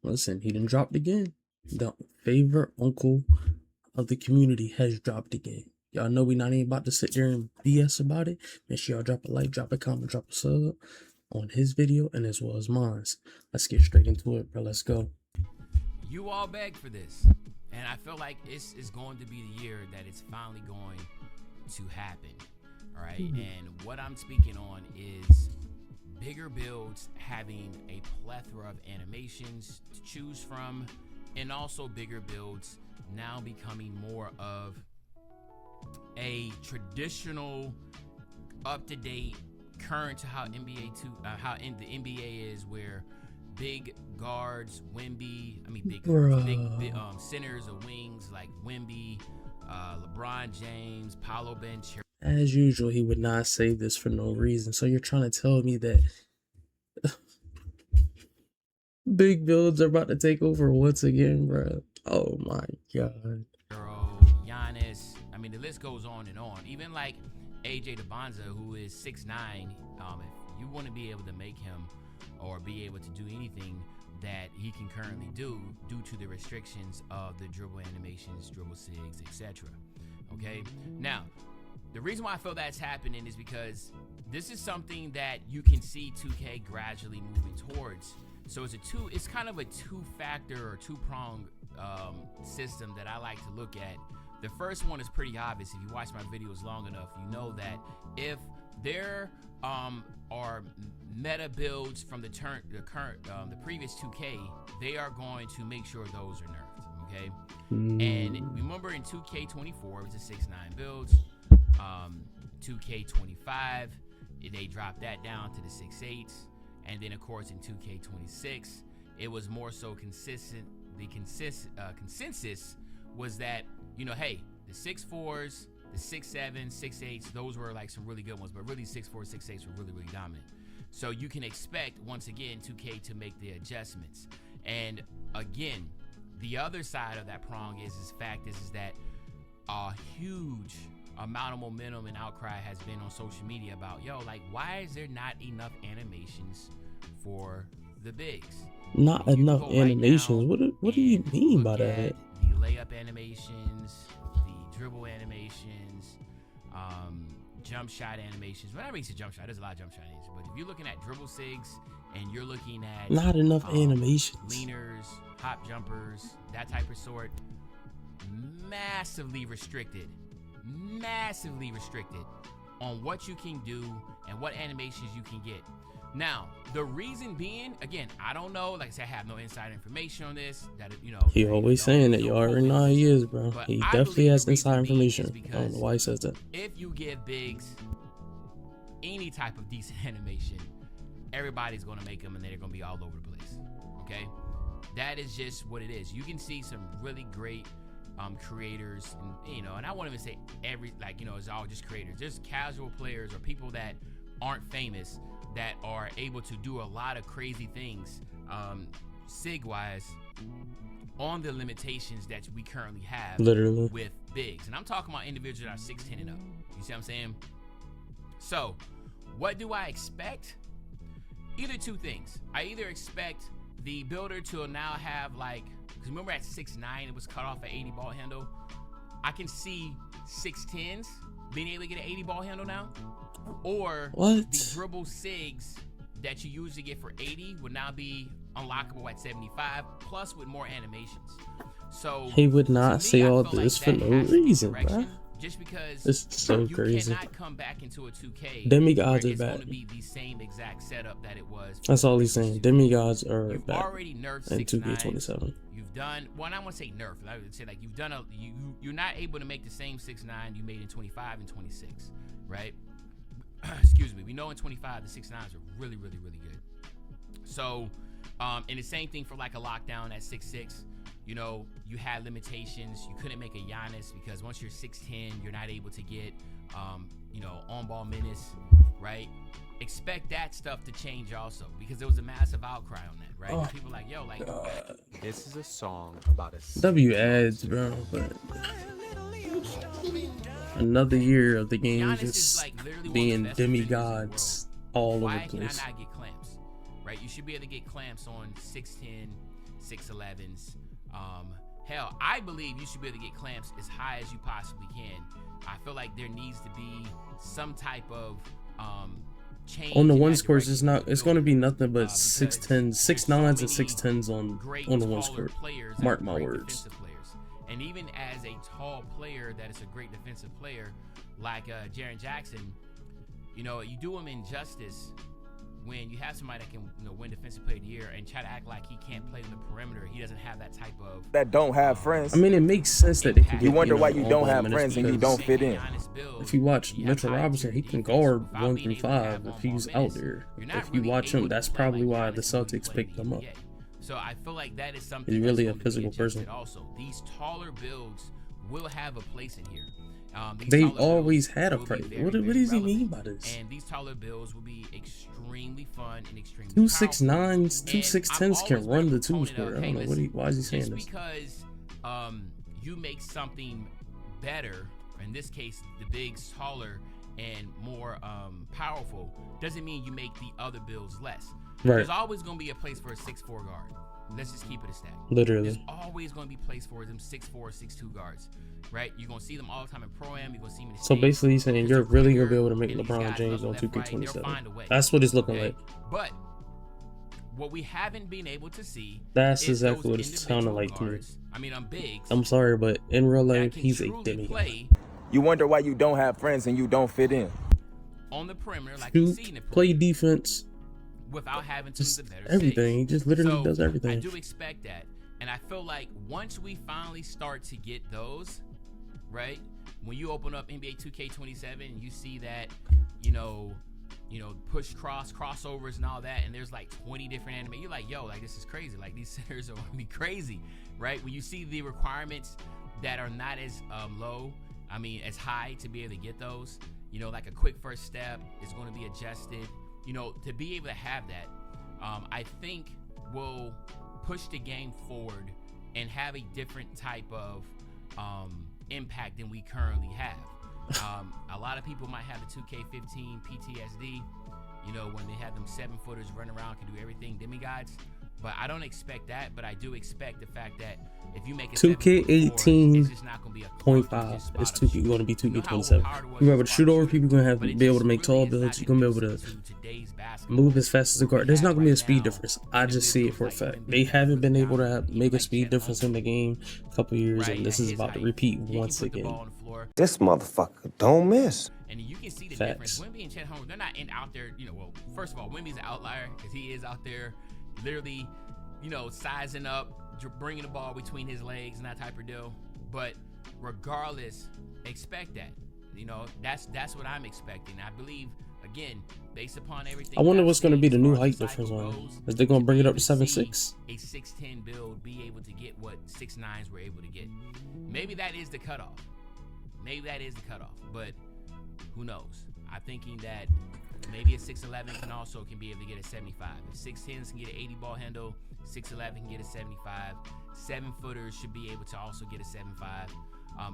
Listen, he done dropped again. The favorite uncle of the community has dropped again. Y'all know we not even about to sit there and BS about it. Make sure y'all drop a like, drop a comment, drop a sub on his video and as well as mine. Let's get straight into it, bro. Let's go. You all begged for this, and I feel like it's going to be the year that it's finally going to happen. All right, and what I'm speaking on is bigger builds having a plethora of animations to choose from, and also bigger builds now becoming more of a traditional, up-to-date, current to how the NBA is, where big guards, big centers of wings like Wemby, LeBron James, Paolo Bench. As usual, he would not say this for no reason. So you're trying to tell me that big builds are about to take over once again, bro? Oh my god. Giannis. I mean, the list goes on and on. Even like AJ DeBonza, who is 6'9", if you want to be able to make him or be able to do anything that he can currently do due to the restrictions of the dribble animations, dribble sigs, etc. Okay? Now, the reason why I feel that's happening is because this is something that you can see 2K gradually moving towards. So it's kind of a two-factor or two-pronged system that I like to look at. The first one is pretty obvious. If you watch my videos long enough, you know that if there are meta builds from the previous 2K, they are going to make sure those are nerfed. Okay, and remember in 2K24 it was a 6'9" builds. 2K25 they dropped that down to the 6'8s, and then of course in 2K26 it was more so consistent. The consensus was that, you know, hey, the 6'4s, the 6'7s, 6'8s, those were like some really good ones, but really 6'4, 6'8s were really, really dominant. So you can expect, once again, 2K to make the adjustments. And again, the other side of that prong is that a huge amount of momentum and outcry has been on social media about, yo, like, why is there not enough animations for the bigs? Not enough animations? What do you mean by that? The layup animations, the dribble animations, jump shot animations. When I reach a jump shot, there's a lot of jump shot animations. But if you're looking at dribble sigs and you're looking at not enough animations, leaners, hop jumpers, that type of sort, massively restricted on what you can do and what animations you can get. Now, the reason being, again, I don't know. Like I said, I have no inside information on this. That, you know, he always saying that. You already know he is, bro. He definitely has inside information. I don't know why he says that. If you give bigs any type of decent animation, everybody's going to make them, and they're going to be all over the place. Okay, that is just what it is. You can see some really great creators, and, you know, and I won't even say it's all just creators. There's casual players or people that aren't famous that are able to do a lot of crazy things sig wise on the limitations that we currently have literally with bigs. And I'm talking about individuals that are 6'10" and up. You see what I'm saying? So what do I expect? Either two things. I either expect the builder to now have, like, because remember at 6'9" it was cut off an 80 ball handle. I can see 6'10s being able to get an 80 ball handle now. Or the dribble sigs that you usually get for 80 would now be unlockable at 75, plus with more animations. So he would not say all this for no reason, bro. Just because it's so crazy. You cannot come back into a 2K. Demi Gods are back. It's back. going to be the same exact setup that it was. That's all he's saying. Demi Gods are You've back. Already nerfed in 2K27. You've done, well, I don't want to say nerf. I would say like you've done you're not able to make the same 6'9" you made in 25 and 26, right? Excuse me. We know in 25 the 6'9s are really, really, really good. So, and the same thing for like a lockdown at 6'6". You know, you had limitations. You couldn't make a Giannis because once you're 6'10", you're not able to get, you know, on-ball minutes, right? Expect that stuff to change also, because there was a massive outcry on that, right? Oh, people like, yo, like, this is a song about a W ads, bro, but another year of the game Giannis just like being demigods all over the Why can I place. not get clamps, right? You should be able to get clamps on 6'10", 6'11s. Hell, I believe you should be able to get clamps as high as you possibly can. I feel like there needs to be some type of change on the in ones that course. direction It's going to be nothing but because 6'10s, there's so 6'9s, and many 6'10s on the ones taller court. players that Mark are my great words. defensive players. And even as a tall player that is a great defensive player, like Jaren Jackson, you know, you do him injustice when you have somebody that can, you know, win Defensive Player of the Year and try to act like he can't play on the perimeter. He doesn't have that type of that don't have friends. I mean, it makes sense that they can You get, wonder why know, you all don't ball have minutes friends and you because don't fit in. if you watch Mitchell Robinson, he can guard 1 through 5 if he's out there. If you watch him, that's probably why the Celtics picked him up. So I feel like that is something He's really that's a going to be physical adjusted person. Also, these taller builds will have a place in here. They taller always builds had a will be price. very, What very does he relevant. mean by this? And these taller builds will be extremely fun and extremely Two powerful. 6'9s, two And 6'10s I've can always run been the a twos proponent for of, it. I hey, don't know why is he saying just this? because you make something better, in this case the bigs taller and more powerful, doesn't mean you make the other builds less. Right. There's always going to be a place for a 6'4 guard. Let's just keep it a stack. Literally. There's always going to be place for them 6'4", 6'2 guards, right? You're going to see them all the time in Pro-Am. You're going to see them in the So States. basically, he's saying Because you're they're really gonna quicker, be able to make and these LeBron guys James love on left, right, they'll 2K27. find a way. That's what it's looking Okay? like. But what we haven't been able to see That's is exactly those what it's sounding individual like to me. guards. I mean, I'm bigs. I'm sorry, but in real that life, can he's a truly Demi God. play You wonder why you don't have friends and you don't fit in. on the perimeter, like you see in the Shoot, play perimeter, defense, without having to just do the better everything. He saves. just literally So, does I everything. do expect that, and I feel like once we finally start to get those, right? When you open up NBA 2K27 and you see that, you know, push crossovers and all that, and there's like 20 different anime, you're like, yo, like this is crazy. Like these centers are gonna be crazy, right? When you see the requirements that are not as low, I mean as high to be able to get those, you know, like a quick first step is going to be adjusted, you know, to be able to have that, I think will push the game forward and have a different type of impact than we currently have. A lot of people might have the 2K15 PTSD, you know, when they have them 7-footers run around, can do everything, demigods. But I don't expect that, but I do expect the fact that if you make a 2K18 it's just not going to be a clunker, 0.5 just is spot up 2K shoot. going to be You know how 2K27. overpowered it was You're gonna be able to spot shoot up over shoot? people. You're gonna have But to it be able to just make tall really is builds. not You're gonna be able conducive to to today's basketball. move as fast as a guard. There's not gonna be a speed difference. I Right just see it for a fact. They haven't been able to make a speed difference in the game a couple years, and this is about to repeat once again. This motherfucker don't miss. And you can see the Facts. difference. Wemby and Chet Holmgren, they're not out there, you know, well, first of all, Wemby's an outlier because he is out there literally, you know, sizing up, bringing the ball between his legs and that type of deal. But regardless, expect that. You know, that's what I'm expecting. I believe, again, based upon everything. I wonder I've what's going to seen be the as new far as height the difference cycle on goes, it. Is they going to bring it up to be able 7'6"? see a 6'10" build be able to get what 6'9s were able to get. Maybe that is the cutoff. But who knows? I'm thinking that maybe a 6'11 can be able to get a 75. If 6'10s can get an 80 ball handle, 6'11 can get a 75. 7-footers should be able to also get a 75.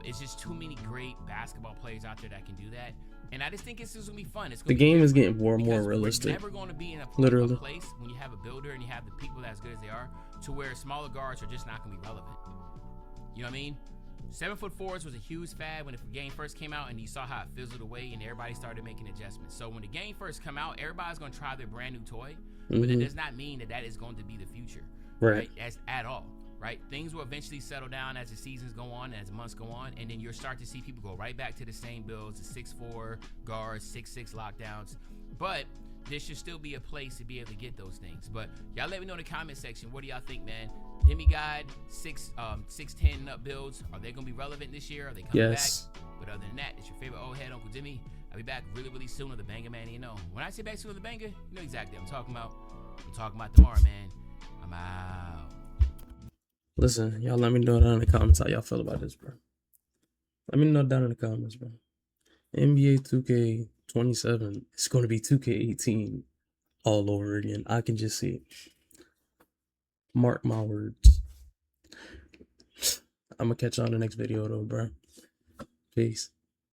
It's just too many great basketball players out there that can do that. And I just think it's just going to be fun. The game is getting more and more realistic. We're never going to be in a Literally. place when you have a builder and you have the people that as good as they are to where smaller guards are just not going to be relevant. You know what I mean? 7'4" was a huge fad when the game first came out, and you saw how it fizzled away, and everybody started making adjustments. So when the game first come out, everybody's going to try their brand new toy, but it does not mean that that is going to be the future, Right. As at all, right? Things will eventually settle down as the seasons go on, as months go on, and then you'll start to see people go right back to the same builds, the 6'4" guards, 6'6" lockdowns, but there should still be a place to be able to get those things. But y'all let me know in the comment section, what do y'all think, man? Demi God 6'10" up builds, are they gonna be relevant this year? Are they coming Yes. back? But other than that, it's your favorite old head, Uncle Demi. I'll be back really, really soon with the banger, man. You know, when I say back soon with the banger, you know exactly what I'm talking about. I'm talking about tomorrow, man. I'm out. Listen, y'all let me know down in the comments how y'all feel about this, bro. Let me know down in the comments, bro. NBA 2K27 is going to be 2K18 all over again. I can just see it. Mark my words. I'm going to catch y'all in the next video, though, bro. Peace.